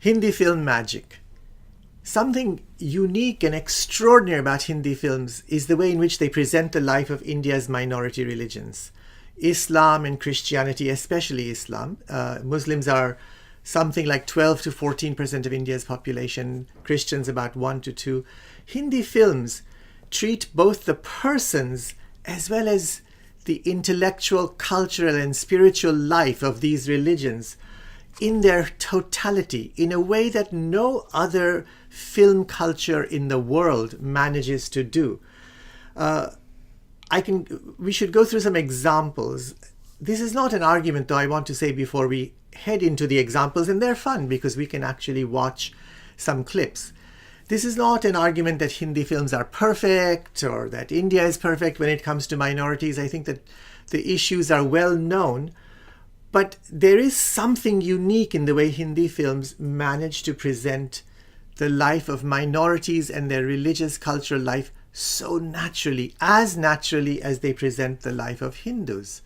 Hindi film magic. Something unique and extraordinary about Hindi films is the way in which they present the life of India's minority religions. Islam and Christianity, especially Islam. Muslims are something like 12 to 14% of India's population, Christians about 1 to 2. Hindi films treat both the persons as well as the intellectual, cultural, and spiritual life of these religions in their totality, in a way that no other film culture in the world manages to do. We should go through some examples. This is not an argument, though, I want to say before we head into the examples, and they're fun because we can actually watch some clips. This is not an argument that Hindi films are perfect or that India is perfect when it comes to minorities. I think that the issues are well known, but there is something unique in the way Hindi films manage to present the life of minorities and their religious cultural life so naturally as they present the life of Hindus.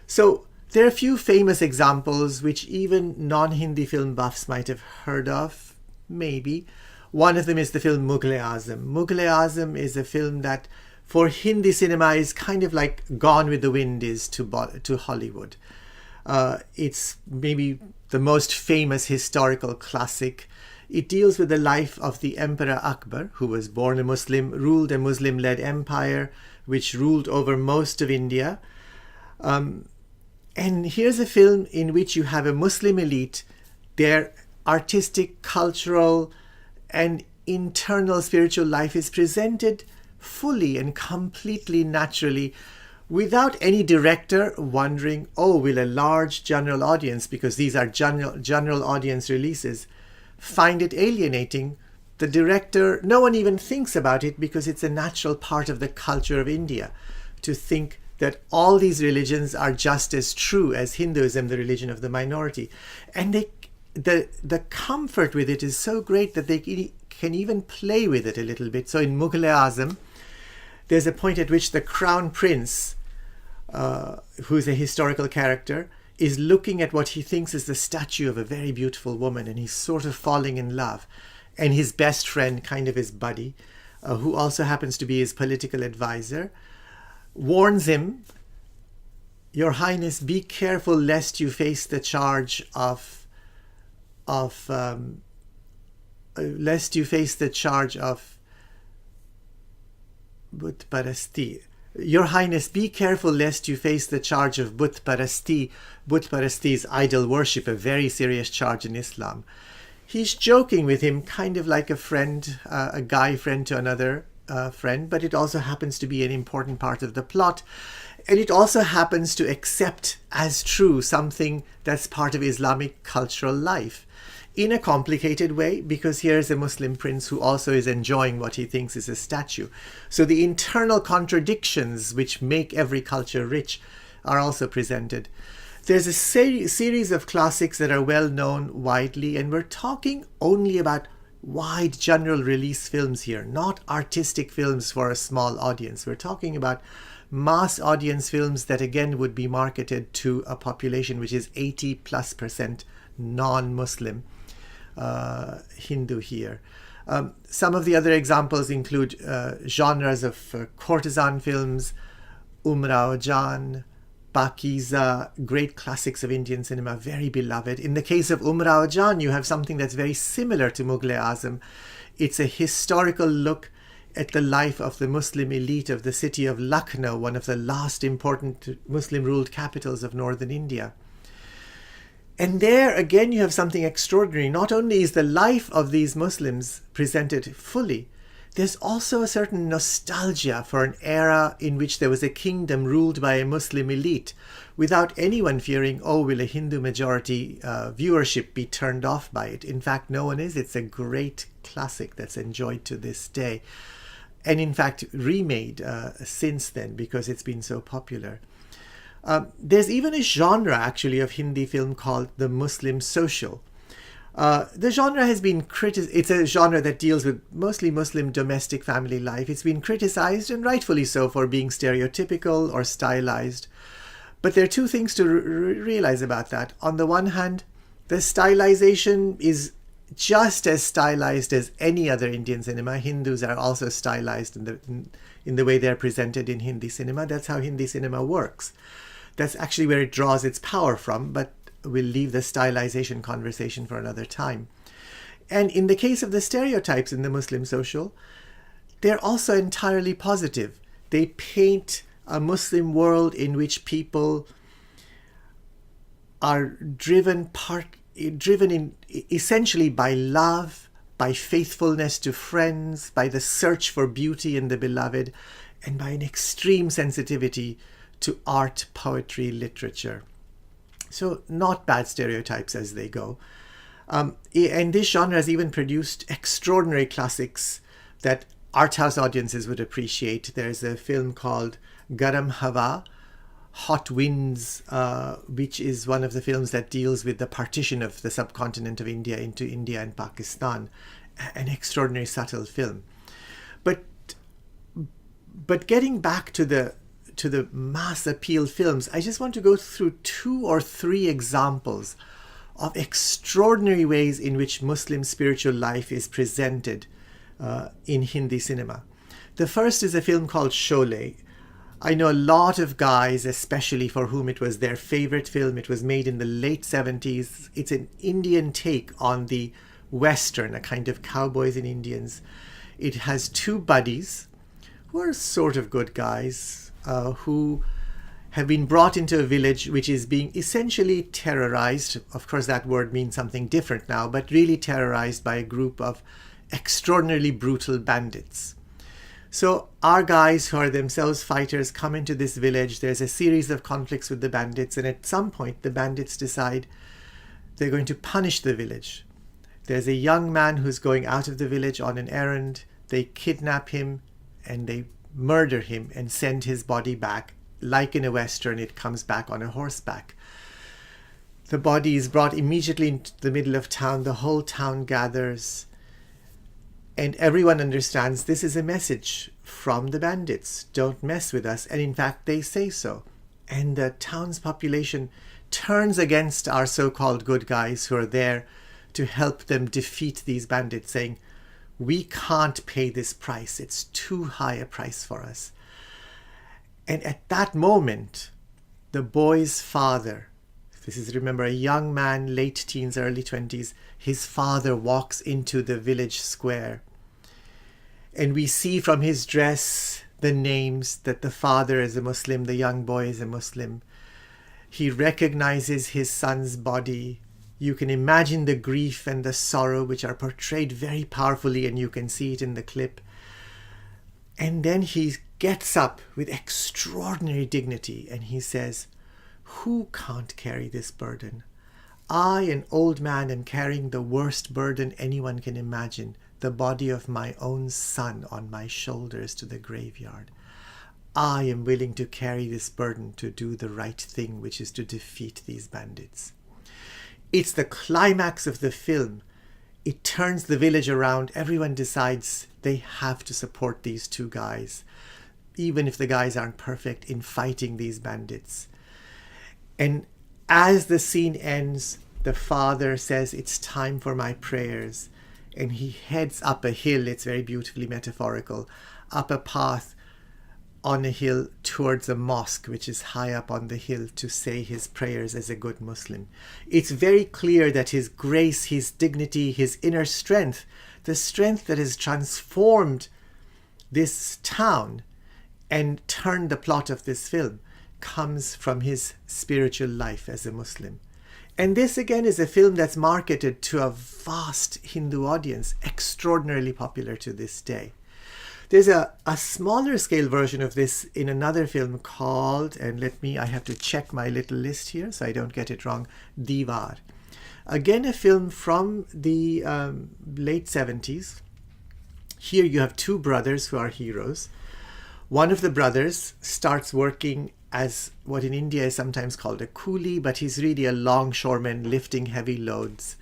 So there are a few famous examples which even non-Hindi film buffs might have heard of, maybe. One of them is the film Mughal-E-Azam. Mughal-E-Azam is a film that for Hindi cinema is kind of like Gone with the Wind is to Hollywood. It's maybe the most famous historical classic. It deals with the life of the Emperor Akbar, who was born a Muslim, ruled a Muslim-led empire, which ruled over most of India. And here's a film in which you have a Muslim elite, their artistic, cultural, and internal spiritual life is presented fully and completely naturally, without any director wondering, oh, will a large general audience, because these are general audience releases, find it alienating? The director, no one even thinks about it because it's a natural part of the culture of India to think that all these religions are just as true as Hinduism, the religion of the minority. And the comfort with it is so great that they can even play with it a little bit. So in Mughal-E-Azam, there's a point at which the crown prince, who's a historical character, is looking at what he thinks is the statue of a very beautiful woman, and he's sort of falling in love. And his best friend, kind of his buddy, who also happens to be his political advisor, warns him, "Your Highness, be careful lest you face the charge of Butt Parasti. Your Highness, be careful lest you face the charge of Butt Parasti." Butt Parasti is idol worship, a very serious charge in Islam. He's joking with him, kind of like a friend, a guy friend to another friend, but it also happens to be an important part of the plot. And it also happens to accept as true something that's part of Islamic cultural life in a complicated way, because here's a Muslim prince who also is enjoying what he thinks is a statue. So the internal contradictions which make every culture rich are also presented. There's a series of classics that are well known widely, and we're talking only about wide general release films here, not artistic films for a small audience. We're talking about mass audience films that again would be marketed to a population which is 80+% non-Muslim Hindu here. Some of the other examples include genres of courtesan films, Umrao, Jaan, Pakeezah, great classics of Indian cinema, very beloved. In the case of Umrao, Jaan, you have something that's very similar to Mughal-E-Azam. It's a historical look at the life of the Muslim elite of the city of Lucknow, one of the last important Muslim-ruled capitals of northern India. And there, again, you have something extraordinary. Not only is the life of these Muslims presented fully, there's also a certain nostalgia for an era in which there was a kingdom ruled by a Muslim elite, without anyone fearing, oh, will a Hindu majority viewership be turned off by it? In fact, no one is. It's a great classic that's enjoyed to this day, and in fact remade since then because it's been so popular. There's even a genre actually of Hindi film called the Muslim social. The genre has been it's a genre that deals with mostly Muslim domestic family life. It's been criticized, and rightfully so, for being stereotypical or stylized. But there are two things to realize about that. On the one hand, the stylization is just as stylized as any other Indian cinema. Hindus are also stylized in the way they're presented in Hindi cinema. That's how Hindi cinema works. That's actually where it draws its power from, but we'll leave the stylization conversation for another time. And in the case of the stereotypes in the Muslim social, they're also entirely positive. They paint a Muslim world in which people are driven essentially by love, by faithfulness to friends, by the search for beauty in the beloved, and by an extreme sensitivity to art, poetry, literature. So not bad stereotypes as they go. And this genre has even produced extraordinary classics that art house audiences would appreciate. There's a film called Garam, Hawa, Hot Winds, which is one of the films that deals with the partition of the subcontinent of India into India and Pakistan. An extraordinary subtle film. But getting back to the mass appeal films, I just want to go through 2 or 3 examples of extraordinary ways in which Muslim spiritual life is presented in Hindi cinema. The first is a film called Sholay. I know a lot of guys, especially for whom it was their favorite film. It was made in the late 70s. It's an Indian take on the Western, a kind of cowboys and Indians. It has 2 buddies who are sort of good guys who have been brought into a village which is being essentially terrorized. Of course, that word means something different now, but really terrorized by a group of extraordinarily brutal bandits. So our guys, who are themselves fighters, come into this village. There's a series of conflicts with the bandits, and at some point the bandits decide they're going to punish the village. There's a young man who's going out of the village on an errand. They kidnap him and they murder him and send his body back. Like in a Western, it comes back on a horseback. The body is brought immediately into the middle of town. The whole town gathers. And everyone understands this is a message from the bandits. Don't mess with us. And in fact, they say so. And the town's population turns against our so-called good guys who are there to help them defeat these bandits, saying, we can't pay this price. It's too high a price for us. And at that moment, the boy's father, this is, remember, a young man, late teens, early 20s, his father walks into the village square. And we see from his dress the names that the father is a Muslim, the young boy is a Muslim. He recognizes his son's body. You can imagine the grief and the sorrow which are portrayed very powerfully, and you can see it in the clip. And then he gets up with extraordinary dignity and he says, who can't carry this burden? I, an old man, am carrying the worst burden anyone can imagine, the body of my own son on my shoulders to the graveyard. I am willing to carry this burden to do the right thing, which is to defeat these bandits. It's the climax of the film. It turns the village around. Everyone decides they have to support these 2 guys, even if the guys aren't perfect, in fighting these bandits. And as the scene ends, the father says, it's time for my prayers. And he heads up a hill, it's very beautifully metaphorical, up a path on a hill towards a mosque, which is high up on the hill, to say his prayers as a good Muslim. It's very clear that his grace, his dignity, his inner strength, the strength that has transformed this town and turned the plot of this film, comes from his spiritual life as a Muslim. And this again is a film that's marketed to a vast Hindu audience, extraordinarily popular to this day. There's a smaller scale version of this in another film called, and I have to check my little list here so I don't get it wrong, Diwar. Again, a film from the late 70s. Here you have 2 brothers who are heroes. One of the brothers starts working as what in India is sometimes called a coolie, but he's really a longshoreman lifting heavy loads.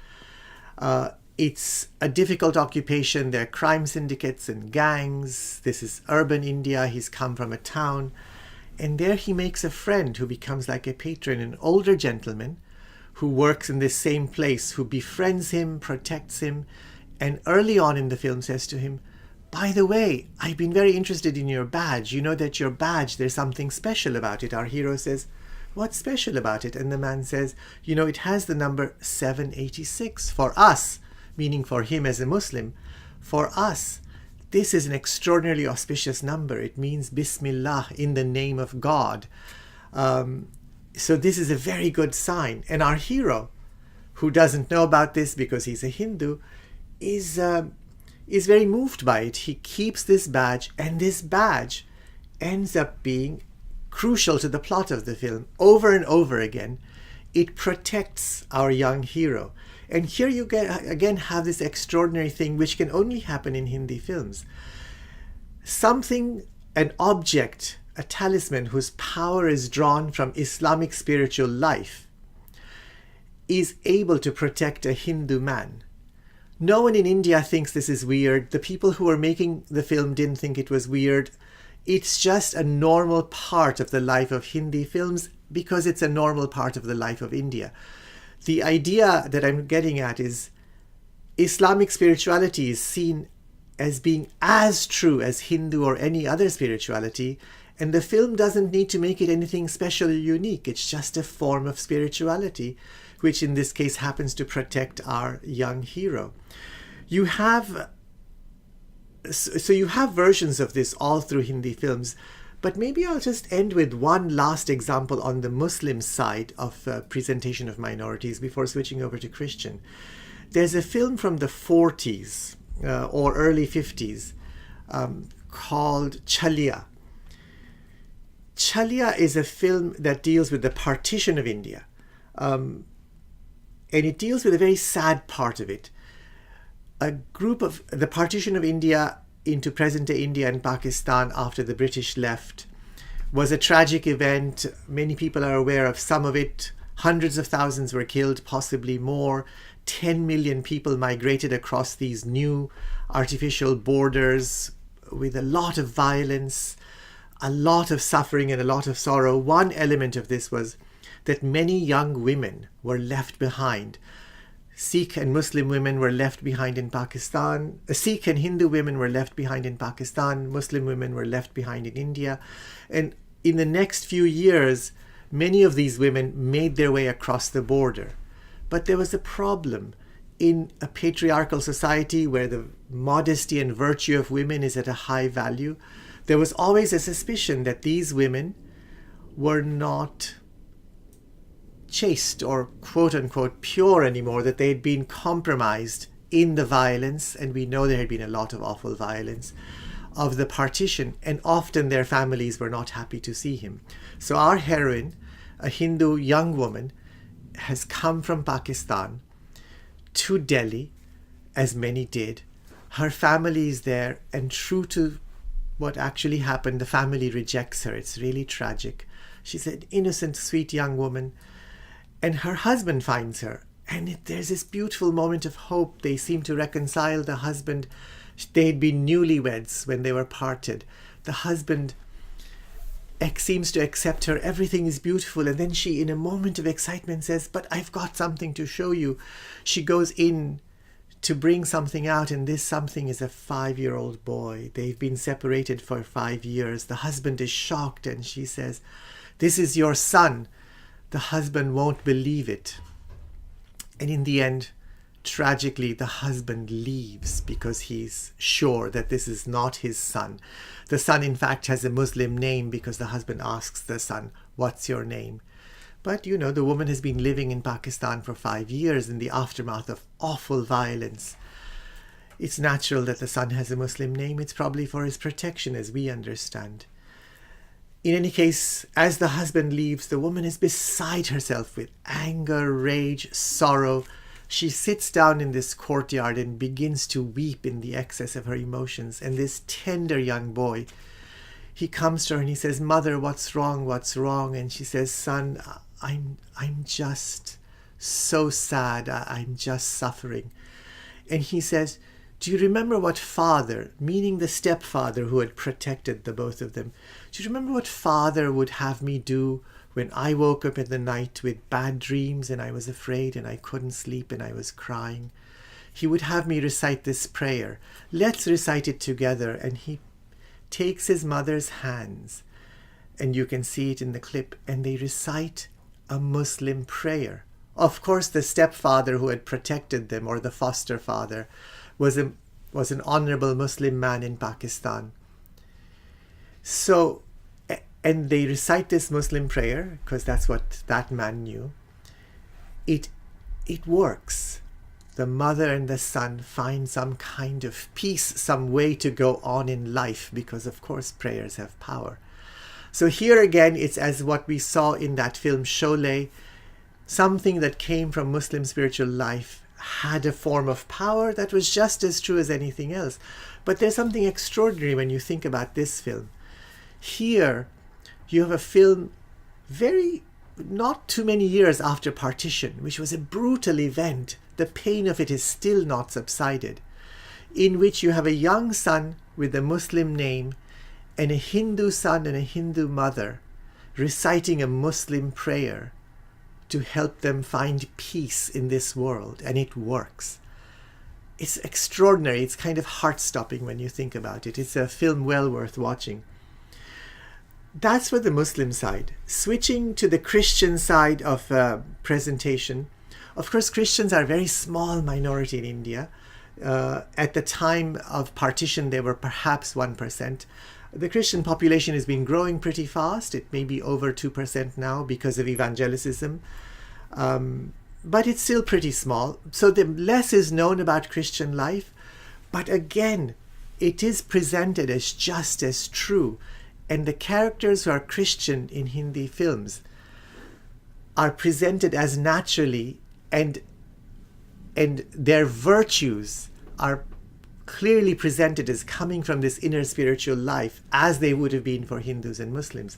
It's a difficult occupation. There are crime syndicates and gangs. This is urban India. He's come from a town. And there he makes a friend who becomes like a patron, an older gentleman who works in this same place, who befriends him, protects him, and early on in the film says to him, by the way, I've been very interested in your badge. You know that your badge, there's something special about it. Our hero says, what's special about it? And the man says, you know, it has the number 786. For us, meaning for him as a Muslim, for us, this is an extraordinarily auspicious number. It means Bismillah, in the name of God. So this is a very good sign. And our hero, who doesn't know about this because he's a Hindu, is very moved by it. He keeps this badge, and this badge ends up being crucial to the plot of the film. Over and over again, it protects our young hero. And here you again have this extraordinary thing which can only happen in Hindi films. Something, an object, a talisman whose power is drawn from Islamic spiritual life is able to protect a Hindu man. No one in India thinks this is weird. The people who were making the film didn't think it was weird. It's just a normal part of the life of Hindi films because it's a normal part of the life of India. The idea that I'm getting at is Islamic spirituality is seen as being as true as Hindu or any other spirituality, and the film doesn't need to make it anything special or unique. It's just a form of spirituality, which in this case happens to protect our young hero. You have versions of this all through Hindi films, but maybe I'll just end with one last example on the Muslim side of presentation of minorities before switching over to Christian. There's a film from the 40s or early 50s called Chaliya. Chaliya is a film that deals with the partition of India. And it deals with a very sad part of it. A group of the partition of India into present-day India and Pakistan after the British left was a tragic event. Many people are aware of some of it. Hundreds of thousands were killed, possibly more. 10 million people migrated across these new artificial borders with a lot of violence, a lot of suffering and a lot of sorrow. One element of this was that many young women were left behind. Sikh and Muslim women were left behind in Pakistan. Sikh and Hindu women were left behind in Pakistan. Muslim women were left behind in India. And in the next few years, many of these women made their way across the border. But there was a problem. In a patriarchal society where the modesty and virtue of women is at a high value, there was always a suspicion that these women were not chaste or quote-unquote pure anymore, that they had been compromised in the violence, and we know there had been a lot of awful violence of the partition, and often their families were not happy to see him. So our heroine, a Hindu young woman, has come from Pakistan to Delhi, as many did. Her family is there, and true to what actually happened, the family rejects her. It's really tragic. She's an innocent, sweet young woman. And her husband finds her. And there's this beautiful moment of hope. They seem to reconcile. The husband, they had been newlyweds when they were parted. The husband seems to accept her. Everything is beautiful. And then she, in a moment of excitement, says, but I've got something to show you. She goes in to bring something out, and this something is a 5-year-old boy. They've been separated for 5 years. The husband is shocked, and she says, this is your son. The husband won't believe it. And in the end, tragically, the husband leaves because he's sure that this is not his son. The son, in fact, has a Muslim name because the husband asks the son, what's your name? But, you know, the woman has been living in Pakistan for 5 years in the aftermath of awful violence. It's natural that the son has a Muslim name. It's probably for his protection, as we understand. In any case, as the husband leaves, the woman is beside herself with anger, rage, sorrow. She sits down in this courtyard and begins to weep in the excess of her emotions. And this tender young boy, he comes to her and he says, Mother, what's wrong? What's wrong? And she says, Son, I'm just so sad. I'm just suffering. And he says, do you remember what father, meaning the stepfather who had protected the both of them, do you remember what father would have me do when I woke up in the night with bad dreams and I was afraid and I couldn't sleep and I was crying, he would have me recite this prayer. Let's recite it together. And he takes his mother's hands, and you can see it in the clip, and they recite a Muslim prayer. Of course, the stepfather who had protected them, or the foster father, was an honorable Muslim man in Pakistan. So, and they recite this Muslim prayer, because that's what that man knew. It works. The mother and the son find some kind of peace, some way to go on in life, because of course prayers have power. So here again, it's as what we saw in that film Sholay. Something that came from Muslim spiritual life had a form of power that was just as true as anything else. But there's something extraordinary when you think about this film. Here, you have a film not too many years after partition, which was a brutal event. The pain of it is still not subsided, in which you have a young son with a Muslim name and a Hindu son and a Hindu mother reciting a Muslim prayer to help them find peace in this world, and it works. It's extraordinary. It's kind of heart-stopping when you think about it. It's a film well worth watching. That's for the Muslim side. Switching to the Christian side of presentation. Of course, Christians are a very small minority in India. At the time of partition, they were perhaps 1%. The Christian population has been growing pretty fast. It may be over 2% now because of evangelicism. But it's still pretty small. So the less is known about Christian life. But again, it is presented as just as true. And the characters who are Christian in Hindi films are presented as naturally, and their virtues are clearly presented as coming from this inner spiritual life, as they would have been for Hindus and Muslims.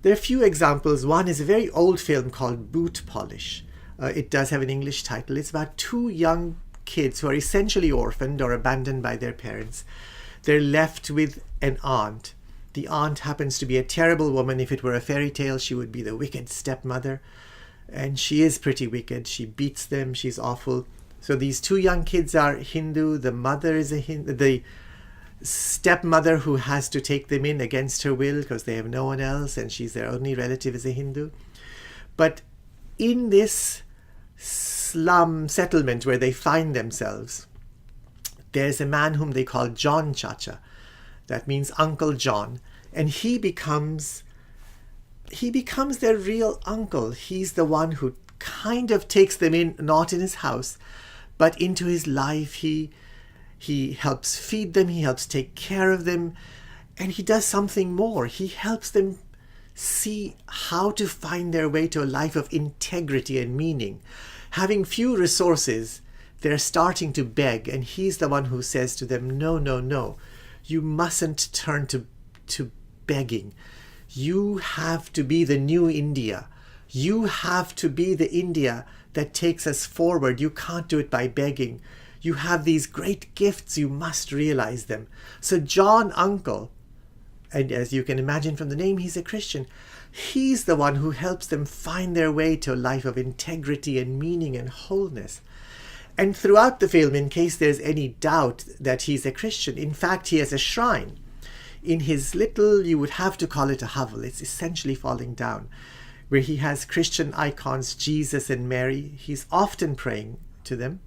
There are a few examples. One is a very old film called Boot Polish. It does have an English title. It's about two young kids who are essentially orphaned or abandoned by their parents. They're left with an aunt. The aunt happens to be a terrible woman. If it were a fairy tale, she would be the wicked stepmother. And she is pretty wicked. She beats them. She's awful. So these two young kids are Hindu. The mother is a Hindu. The stepmother who has to take them in against her will because they have no one else, and she's their only relative, is a Hindu. But in this slum settlement where they find themselves, there's a man whom they call John Chacha. That means Uncle John. And he becomes their real uncle. He's the one who kind of takes them in, not in his house, but into his life. He helps feed them, he helps take care of them, and he does something more. He helps them see how to find their way to a life of integrity and meaning. Having few resources, they're starting to beg, and he's the one who says to them, no, no, no, you mustn't turn to begging. You have to be the new India. You have to be the India that takes us forward. You can't do it by begging. You have these great gifts. You must realize them. So John, uncle, and as you can imagine from the name, he's a Christian. He's the one who helps them find their way to a life of integrity and meaning and wholeness. And throughout the film, in case there's any doubt that he's a Christian, in fact, he has a shrine. In his little, you would have to call it a hovel, it's essentially falling down, where he has Christian icons, Jesus and Mary. He's often praying to them.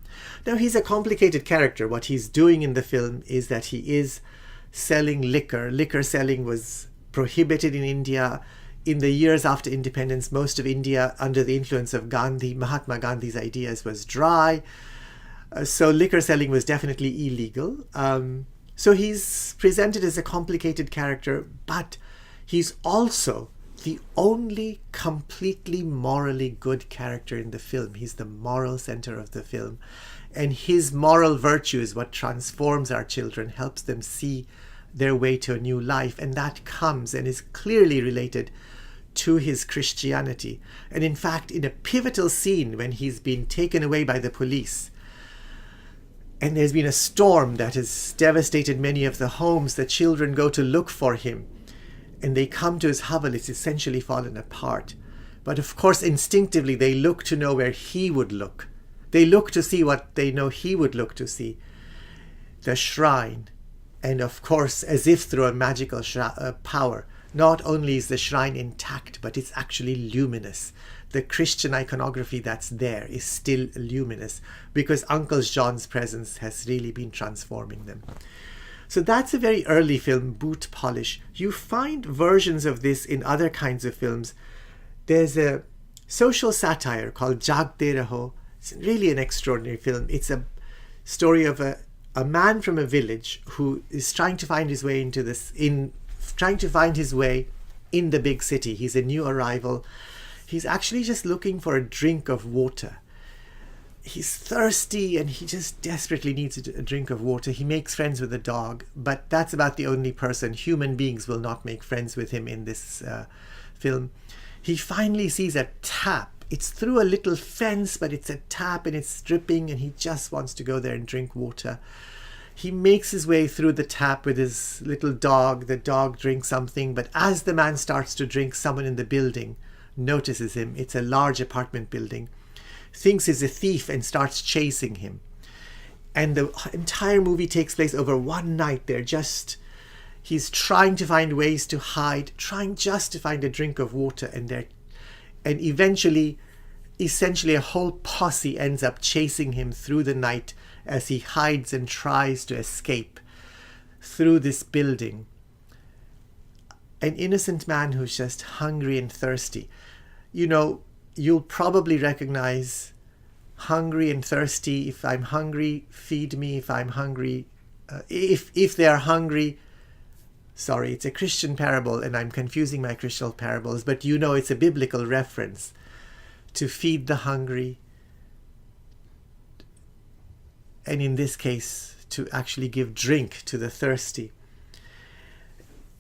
Now, he's a complicated character. What he's doing in the film is that he is selling liquor. Liquor selling was prohibited in India. In the years after independence, most of India, under the influence of Gandhi, Mahatma Gandhi's ideas, was dry. So liquor selling was definitely illegal. So he's presented as a complicated character, but he's also the only completely morally good character in the film. He's the moral center of the film. And his moral virtue is what transforms our children, helps them see their way to a new life. And that comes and is clearly related to his Christianity. And in fact, in a pivotal scene when he's been taken away by the police, and there's been a storm that has devastated many of the homes, the children go to look for him. And they come to his hovel, it's essentially fallen apart. But of course, instinctively, they look to know where he would look. They look to see what they know he would look to see. The shrine. And of course, as if through a magical power, not only is the shrine intact, but it's actually luminous. The Christian iconography that's there is still luminous because Uncle John's presence has really been transforming them. So that's a very early film, Boot Polish. You find versions of this in other kinds of films. There's a social satire called Jagte Raho. It's really an extraordinary film. It's a story of a man from a village who is trying to find his way in the big city. He's a new arrival. He's actually just looking for a drink of water. He's thirsty and he just desperately needs a drink of water. He makes friends with a dog, but that's about the only person. Human beings will not make friends with him in this film. He finally sees a tap. It's through a little fence, but it's a tap and it's dripping, and he just wants to go there and drink water. He makes his way through the tap with his little dog. The dog drinks something, but as the man starts to drink, someone in the building notices him. It's a large apartment building. Thinks he's a thief and starts chasing him. And the entire movie takes place over one night. He's trying to find ways to hide, trying just to find a drink of water, and eventually, essentially a whole posse ends up chasing him through the night as he hides and tries to escape through this building. An innocent man who's just hungry and thirsty. You know, you'll probably recognize hungry and thirsty. If I'm hungry, feed me. If I'm hungry, if they are hungry, sorry, it's a Christian parable and I'm confusing my Christian parables, but you know it's a biblical reference to feed the hungry, and in this case, to actually give drink to the thirsty.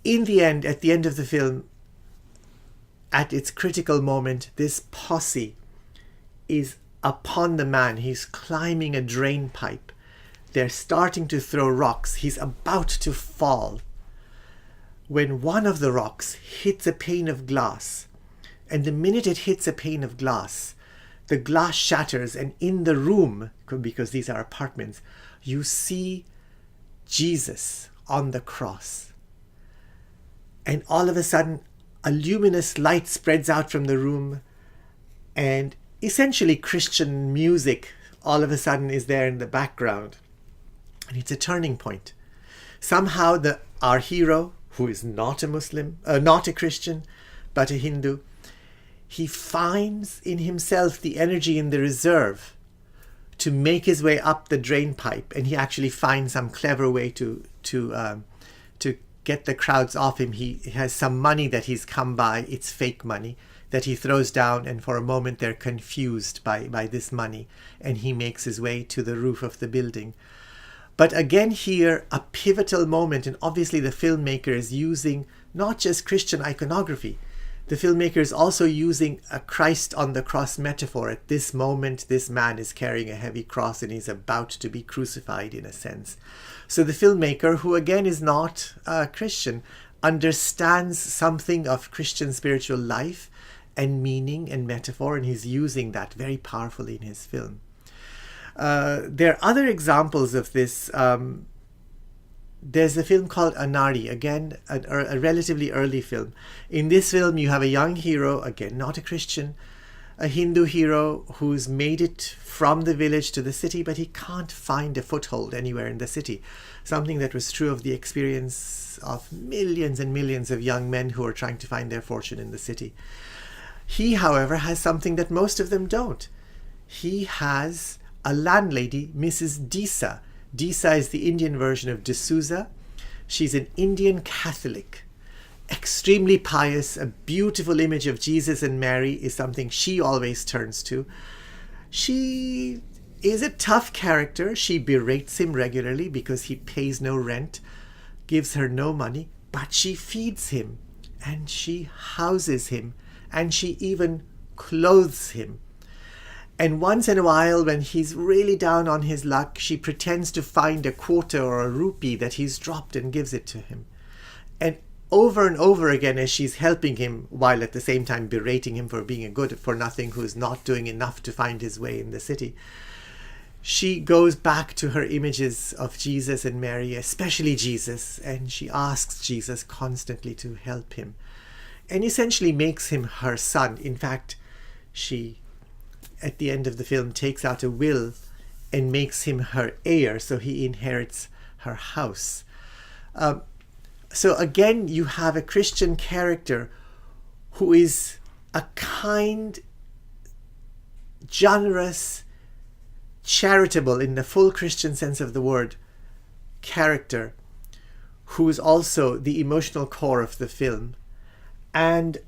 In the end, at the end of the film, at its critical moment, this posse is upon the man. He's climbing a drain pipe. They're starting to throw rocks. He's about to fall when one of the rocks hits a pane of glass. And the minute it hits a pane of glass, the glass shatters, and in the room, because these are apartments, you see Jesus on the cross. And all of a sudden, a luminous light spreads out from the room, and essentially Christian music all of a sudden is there in the background. And it's a turning point. Somehow our hero, who is not a Muslim, not a Christian, but a Hindu, he finds in himself the energy in the reserve to make his way up the drain pipe, and he actually finds some clever way to get the crowds off him. He has some money that he's come by. It's fake money that he throws down, and for a moment they're confused by this money, and he makes his way to the roof of the building. But again here, a pivotal moment, and obviously the filmmaker is using not just Christian iconography. The filmmaker is also using a Christ on the cross metaphor. At this moment, this man is carrying a heavy cross and he's about to be crucified in a sense. So the filmmaker, who again is not a Christian, understands something of Christian spiritual life and meaning and metaphor, and he's using that very powerfully in his film. There are other examples of this. There's a film called Anari, again, a relatively early film. In this film, you have a young hero, again, not a Christian, a Hindu hero who's made it from the village to the city, but he can't find a foothold anywhere in the city. Something that was true of the experience of millions and millions of young men who are trying to find their fortune in the city. He, however, has something that most of them don't. He has a landlady, Mrs. Desai. Desai is the Indian version of D'Souza. She's an Indian Catholic, extremely pious. A beautiful image of Jesus and Mary is something she always turns to. She is a tough character. She berates him regularly because he pays no rent, gives her no money, but she feeds him and she houses him and she even clothes him. And once in a while, when he's really down on his luck, she pretends to find a quarter or a rupee that he's dropped and gives it to him. And over and over again as she's helping him, while at the same time berating him for being a good-for-nothing who's not doing enough to find his way in the city, she goes back to her images of Jesus and Mary, especially Jesus, and she asks Jesus constantly to help him, and essentially makes him her son. In fact, she, at the end of the film, takes out a will and makes him her heir, so he inherits her house. So again, you have a Christian character who is a kind, generous, charitable, in the full Christian sense of the word, character, who is also the emotional core of the film and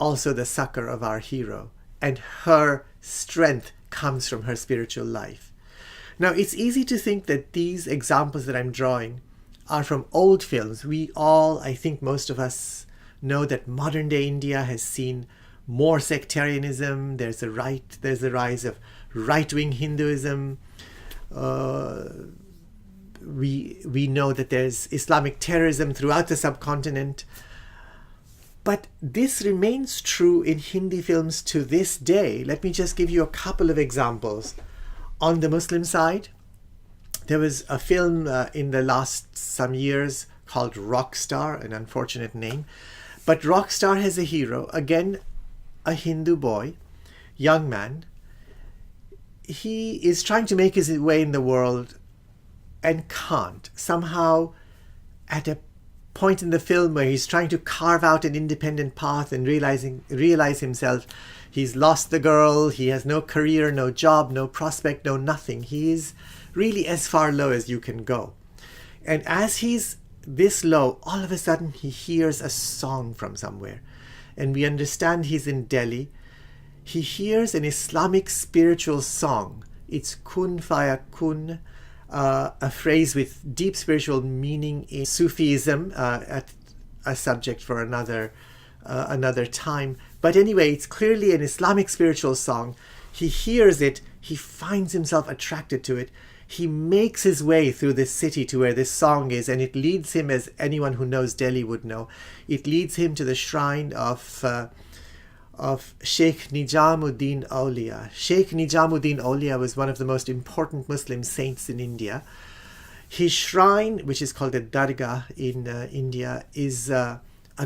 also the succor of our hero. And her strength comes from her spiritual life. Now, it's easy to think that these examples that I'm drawing are from old films. We all, I think most of us, know that modern day India has seen more sectarianism. There's a rise of right-wing Hinduism. We know that there's Islamic terrorism throughout the subcontinent. But this remains true in Hindi films to this day. Let me just give you a couple of examples. On the Muslim side, there was a film in the last some years called Rockstar, an unfortunate name. But Rockstar has a hero, again, a Hindu boy, young man. He is trying to make his way in the world and can't. Somehow, at a point in the film where he's trying to carve out an independent path and realize himself, he's lost the girl, he has no career, no job, no prospect, no nothing. He is really as far low as you can go. And as he's this low, all of a sudden he hears a song from somewhere. And we understand he's in Delhi. He hears an Islamic spiritual song. It's kun faya kun, a phrase with deep spiritual meaning in Sufism, at a subject for another time. But anyway, it's clearly an Islamic spiritual song. He hears it. He finds himself attracted to it. He makes his way through this city to where this song is, and it leads him, as anyone who knows Delhi would know, it leads him to the shrine of Sheikh Nijamuddin Aulia. Sheikh Nijamuddin Aulia was one of the most important Muslim saints in India. His shrine, which is called a dargah in India, is a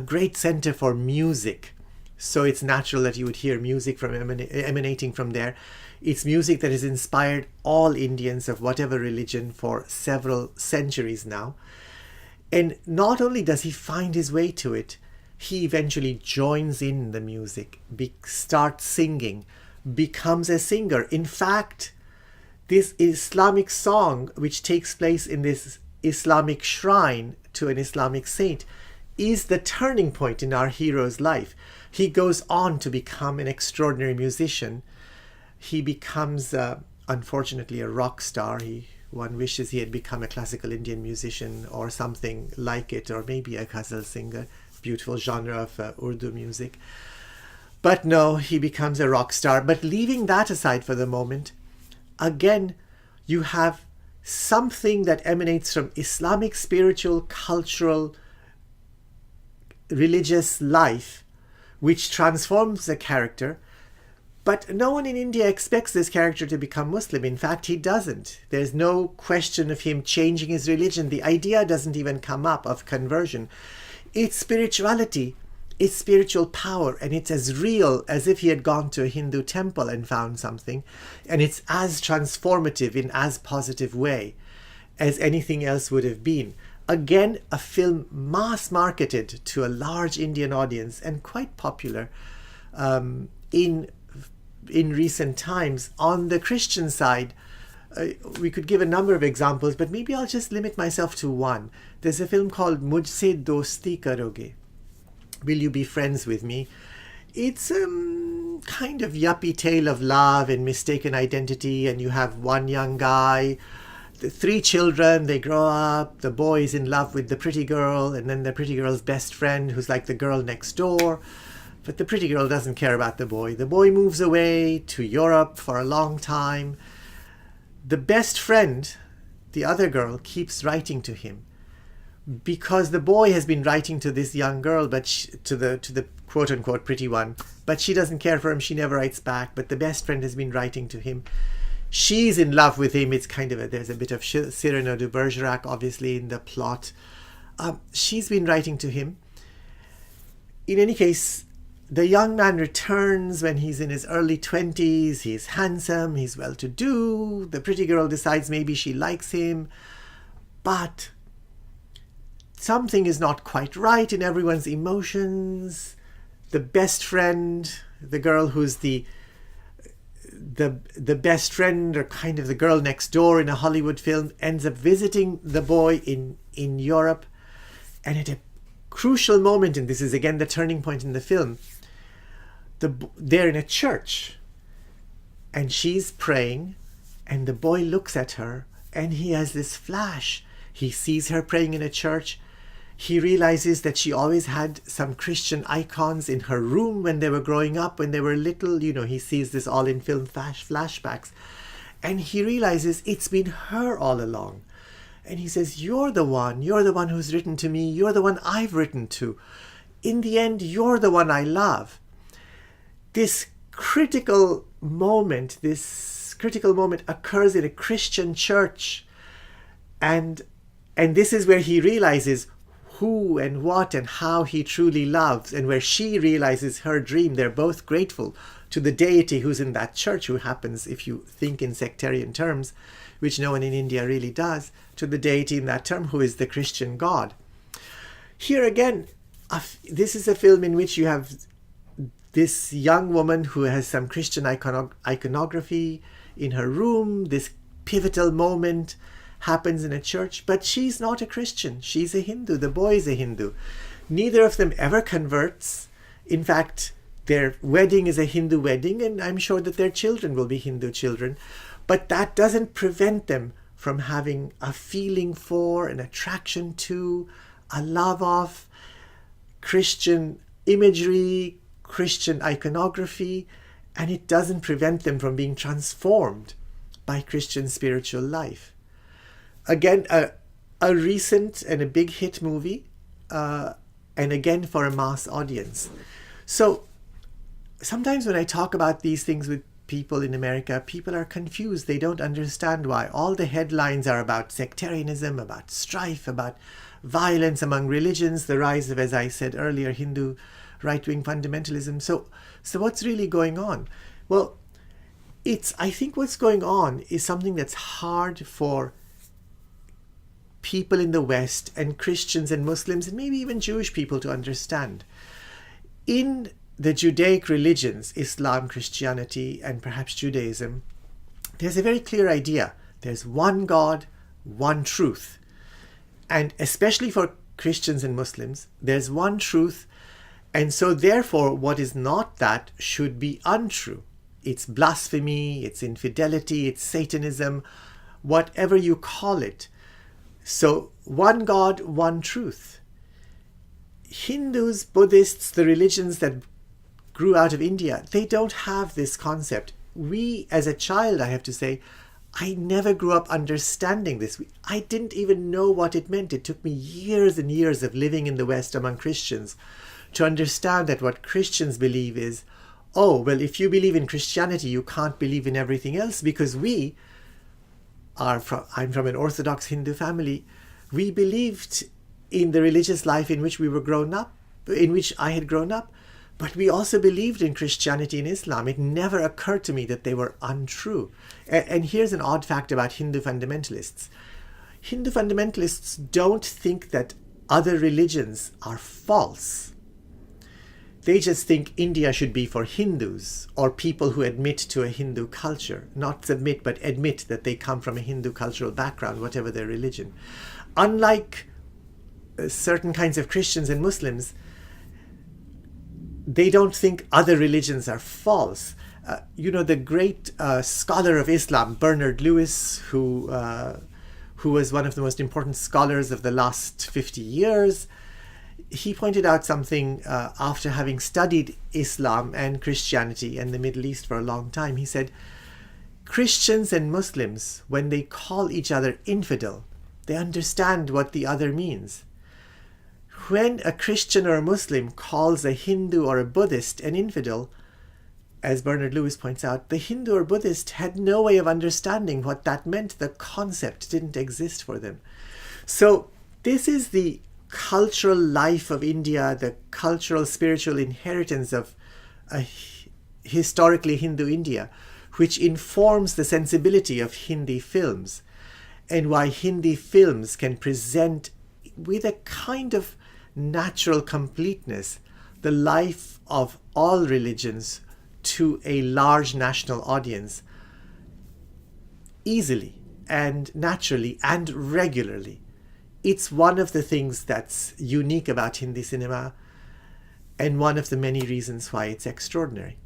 great center for music. So it's natural that you would hear music from emanating from there. It's music that has inspired all Indians of whatever religion for several centuries now. And not only does he find his way to it, he eventually joins in the music, starts singing, becomes a singer. In fact, this Islamic song, which takes place in this Islamic shrine to an Islamic saint, is the turning point in our hero's life. He goes on to become an extraordinary musician. He becomes, unfortunately, a rock star. One wishes he had become a classical Indian musician or something like it, or maybe a ghazal singer, beautiful genre of Urdu music. But no, he becomes a rock star. But leaving that aside for the moment, again, you have something that emanates from Islamic spiritual, cultural, religious life, which transforms the character. But no one in India expects this character to become Muslim. In fact, he doesn't. There's no question of him changing his religion. The idea doesn't even come up of conversion. It's spirituality. It's spiritual power. And it's as real as if he had gone to a Hindu temple and found something. And it's as transformative in as positive way as anything else would have been. Again, a film mass marketed to a large Indian audience and quite popular in recent times. On the Christian side, we could give a number of examples, but maybe I'll just limit myself to one. There's a film called Mujhse Dosti Karoge. Will you be friends with me? It's a kind of yuppie tale of love and mistaken identity, and you have one young guy, the three children, they grow up, the boy is in love with the pretty girl, and then the pretty girl's best friend, who's like the girl next door. But the pretty girl doesn't care about the boy. The boy moves away to Europe for a long time. The best friend, the other girl, keeps writing to him. because the boy has been writing to this young girl, but to the quote unquote pretty one, but she doesn't care for him. She never writes back. But the best friend has been writing to him. She's in love with him. It's kind of there's a bit of Cyrano de Bergerac, obviously, in the plot. She's been writing to him. In any case, the young man returns when he's in his early 20s. He's handsome, he's well-to-do. The pretty girl decides maybe she likes him. But something is not quite right in everyone's emotions. The best friend, the girl who's the best friend, or kind of the girl next door in a Hollywood film, ends up visiting the boy in Europe. And at a crucial moment, and this is again the turning point in the film, they're in a church and she's praying, and the boy looks at her and he has this flash. He sees her praying in a church. He realizes that she always had some Christian icons in her room when they were growing up, when they were little. You know, he sees this all in film flashbacks. And he realizes it's been her all along. And he says, you're the one who's written to me. You're the one I've written to. In the end, you're the one I love. This critical moment occurs in a Christian church. And this is where he realizes who and what and how he truly loves, and where she realizes her dream. They're both grateful to the deity who's in that church, who happens, if you think in sectarian terms, which no one in India really does, to the deity in that term, who is the Christian God. Here again, this is a film in which you have this young woman who has some Christian iconography in her room. This pivotal moment happens in a church, but she's not a Christian. She's a Hindu. The boy is a Hindu. Neither of them ever converts. In fact, their wedding is a Hindu wedding, and I'm sure that their children will be Hindu children. But that doesn't prevent them from having a feeling for, an attraction to, a love of Christian imagery, Christian iconography, and it doesn't prevent them from being transformed by Christian spiritual life. Again, a recent and a big hit movie, and again for a mass audience. So sometimes when I talk about these things with people in America, people are confused. They don't understand why. All the headlines are about sectarianism, about strife, about violence among religions, the rise of, as I said earlier, Hindu right-wing fundamentalism. So what's really going on? Well, I think what's going on is something that's hard for people in the West, and Christians and Muslims, and maybe even Jewish people, to understand. In the Judaic religions, Islam, Christianity, and perhaps Judaism, there's a very clear idea. There's one God, one truth. And especially for Christians and Muslims, there's one truth. And so therefore, what is not that should be untrue. It's blasphemy, it's infidelity, it's Satanism, whatever you call it. So one God, one truth. Hindus, Buddhists, the religions that grew out of India, they don't have this concept. We, as a child, I have to say, I never grew up understanding this. I didn't even know what it meant. It took me years and years of living in the West among Christians to understand that what Christians believe is, oh, well, if you believe in Christianity, you can't believe in everything else, because I'm from an Orthodox Hindu family. We believed in the religious life in which I had grown up, but we also believed in Christianity and Islam. It never occurred to me that they were untrue. And here's an odd fact about Hindu fundamentalists. Hindu fundamentalists don't think that other religions are false. They just think India should be for Hindus, or people who admit to a Hindu culture. Not submit, but admit that they come from a Hindu cultural background, whatever their religion. Unlike certain kinds of Christians and Muslims, they don't think other religions are false. The great scholar of Islam, Bernard Lewis, who was one of the most important scholars of the last 50 years, he pointed out something after having studied Islam and Christianity and the Middle East for a long time. He said, Christians and Muslims, when they call each other infidel, they understand what the other means. When a Christian or a Muslim calls a Hindu or a Buddhist an infidel, as Bernard Lewis points out, the Hindu or Buddhist had no way of understanding what that meant. The concept didn't exist for them. So this is the cultural life of India, the cultural spiritual inheritance of a historically Hindu India, which informs the sensibility of Hindi films, and why Hindi films can present with a kind of natural completeness the life of all religions to a large national audience easily and naturally and regularly. It's one of the things that's unique about Hindi cinema, and one of the many reasons why it's extraordinary.